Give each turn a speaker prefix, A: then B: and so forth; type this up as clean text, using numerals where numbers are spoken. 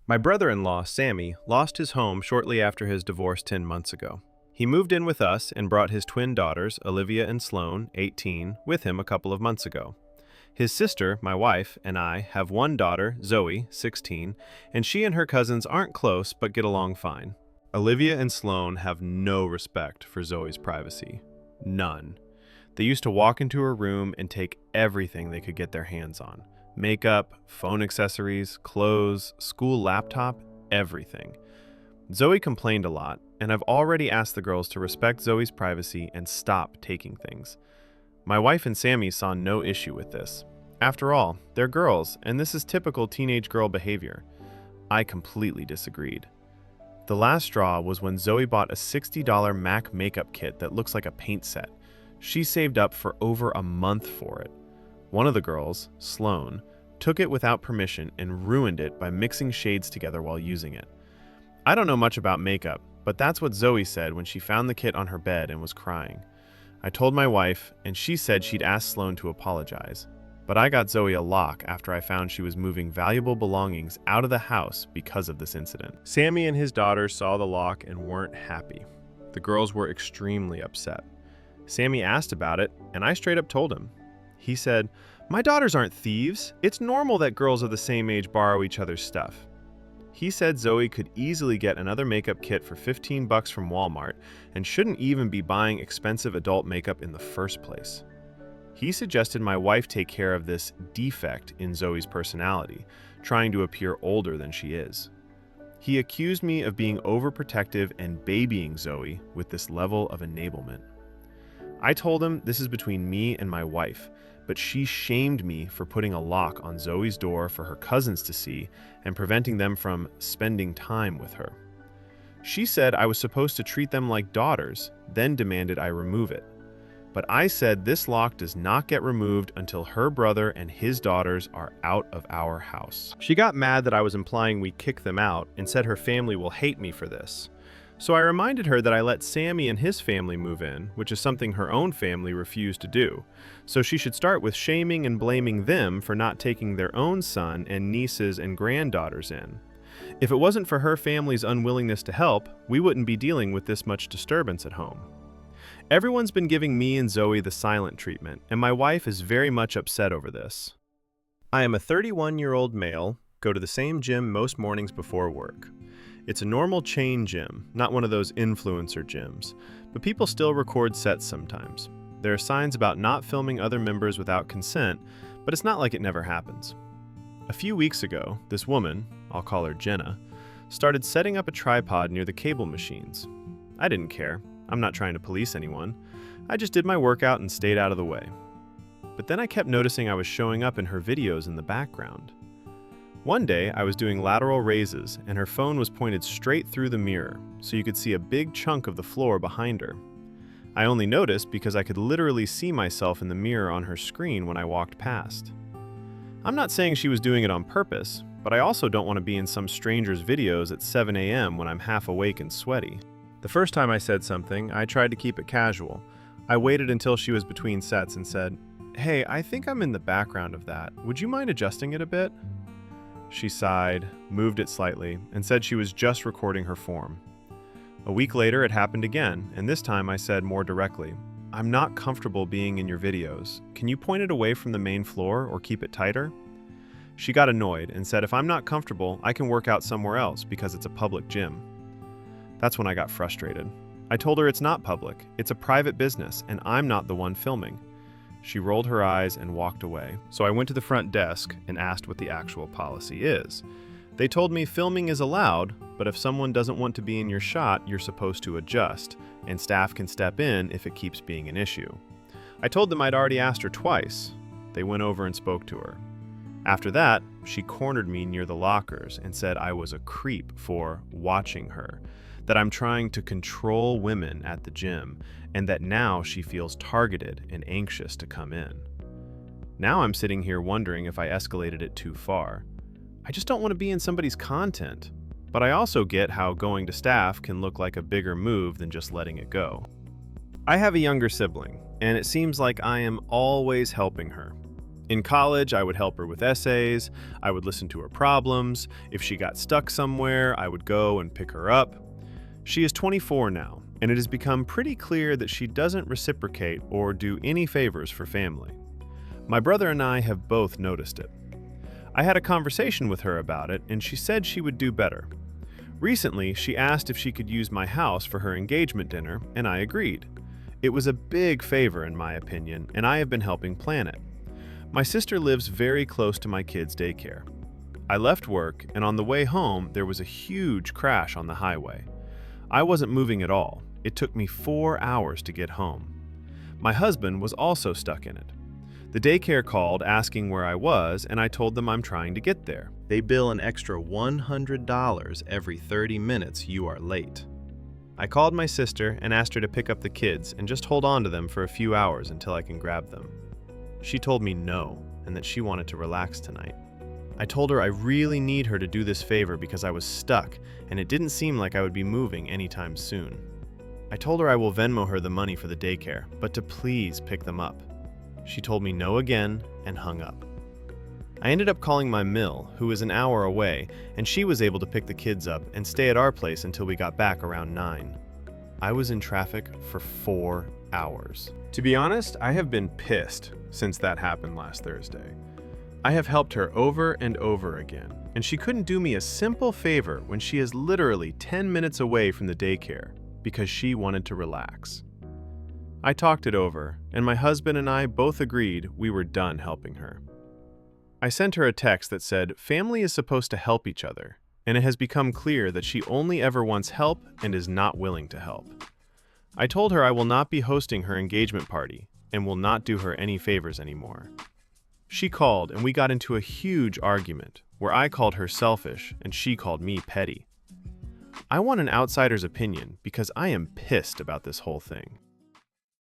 A: My brother-in-law, Sammy, lost his home shortly after his divorce 10 months ago. He moved in with us and brought his twin daughters, Olivia and Sloane, 18, with him a couple of months ago. His sister, my wife, and I have one daughter, Zoe, 16, and she and her cousins aren't close but get along fine. Olivia and Sloane have no respect for Zoe's privacy. None. They used to walk into her room and take everything they could get their hands on. Makeup, phone accessories, clothes, school laptop, everything. Zoe complained a lot, and I've already asked the girls to respect Zoe's privacy and stop taking things. My wife and Sammy saw no issue with this. After all, they're girls, and this is typical teenage girl behavior. I completely disagreed. The last straw was when Zoe bought a $60 MAC makeup kit that looks like a paint set. She saved up for over a month for it. One of the girls, Sloane, took it without permission and ruined it by mixing shades together while using it. I don't know much about makeup, but that's what Zoe said when she found the kit on her bed and was crying. I told my wife, and she said she'd ask Sloane to apologize. But I got Zoe a lock after I found she was moving valuable belongings out of the house because of this incident. Sammy and his daughters saw the lock and weren't happy. The girls were extremely upset. Sammy asked about it, and I straight up told him. He said, "My daughters aren't thieves. It's normal that girls of the same age borrow each other's stuff." He said Zoe could easily get another makeup kit for $15 from Walmart and shouldn't even be buying expensive adult makeup in the first place. He suggested my wife take care of this defect in Zoe's personality, trying to appear older than she is. He accused me of being overprotective and babying Zoe with this level of enablement. I told him this is between me and my wife, but she shamed me for putting a lock on Zoe's door for her cousins to see and preventing them from spending time with her. She said I was supposed to treat them like daughters, then demanded I remove it. But I said this lock does not get removed until her brother and his daughters are out of our house. She got mad that I was implying we kick them out and said her family will hate me for this. So I reminded her that I let Sammy and his family move in, which is something her own family refused to do. So she should start with shaming and blaming them for not taking their own son and nieces and granddaughters in. If it wasn't for her family's unwillingness to help, we wouldn't be dealing with this much disturbance at home. Everyone's been giving me and Zoe the silent treatment, and my wife is very much upset over this. I am a 31-year-old male, go to the same gym most mornings before work. It's a normal chain gym, not one of those influencer gyms, but people still record sets sometimes. There are signs about not filming other members without consent, but it's not like it never happens. A few weeks ago, this woman, I'll call her Jenna, started setting up a tripod near the cable machines. I didn't care. I'm not trying to police anyone. I just did my workout and stayed out of the way. But then I kept noticing I was showing up in her videos in the background. One day, I was doing lateral raises, and her phone was pointed straight through the mirror, so you could see a big chunk of the floor behind her. I only noticed because I could literally see myself in the mirror on her screen when I walked past. I'm not saying she was doing it on purpose, but I also don't want to be in some stranger's videos at 7 a.m. when I'm half awake and sweaty. The first time I said something, I tried to keep it casual. I waited until she was between sets and said, "Hey, I think I'm in the background of that. Would you mind adjusting it a bit?" She sighed, moved it slightly, and said she was just recording her form. A week later, it happened again, and this time I said more directly, "I'm not comfortable being in your videos. Can you point it away from the main floor or keep it tighter?" She got annoyed and said if I'm not comfortable, I can work out somewhere else because it's a public gym. That's when I got frustrated. I told her it's not public, it's a private business, and I'm not the one filming. She rolled her eyes and walked away. So I went to the front desk and asked what the actual policy is. They told me filming is allowed, but if someone doesn't want to be in your shot, you're supposed to adjust, and staff can step in if it keeps being an issue. I told them I'd already asked her twice. They went over and spoke to her. After that, she cornered me near the lockers and said I was a creep for watching her, that I'm trying to control women at the gym, and that now she feels targeted and anxious to come in. Now I'm sitting here wondering if I escalated it too far. I just don't want to be in somebody's content, but I also get how going to staff can look like a bigger move than just letting it go. I have a younger sibling, and it seems like I am always helping her. In college, I would help her with essays, I would listen to her problems. If she got stuck somewhere, I would go and pick her up. She is 24 now, and it has become pretty clear that she doesn't reciprocate or do any favors for family. My brother and I have both noticed it. I had a conversation with her about it, and she said she would do better. Recently, she asked if she could use my house for her engagement dinner, and I agreed. It was a big favor in my opinion, and I have been helping plan it. My sister lives very close to my kids' daycare. I left work, and on the way home, there was a huge crash on the highway. I wasn't moving at all. It took me 4 hours to get home. My husband was also stuck in it. The daycare called asking where I was, and I told them I'm trying to get there. They bill an extra $100 every 30 minutes you are late. I called my sister and asked her to pick up the kids and just hold on to them for a few hours until I can grab them. She told me no, and that she wanted to relax tonight. I told her I really need her to do this favor because I was stuck, and it didn't seem like I would be moving anytime soon. I told her I will Venmo her the money for the daycare, but to please pick them up. She told me no again and hung up. I ended up calling my mill, who is an hour away, and she was able to pick the kids up and stay at our place until we got back around 9. I was in traffic for 4 hours. To be honest, I have been pissed since that happened last Thursday. I have helped her over and over again, and she couldn't do me a simple favor when she is literally 10 minutes away from the daycare because she wanted to relax. I talked it over, and my husband and I both agreed we were done helping her. I sent her a text that said, "Family is supposed to help each other, and it has become clear that she only ever wants help and is not willing to help." I told her I will not be hosting her engagement party and will not do her any favors anymore. She called and we got into a huge argument where I called her selfish and she called me petty. I want an outsider's opinion because I am pissed about this whole thing.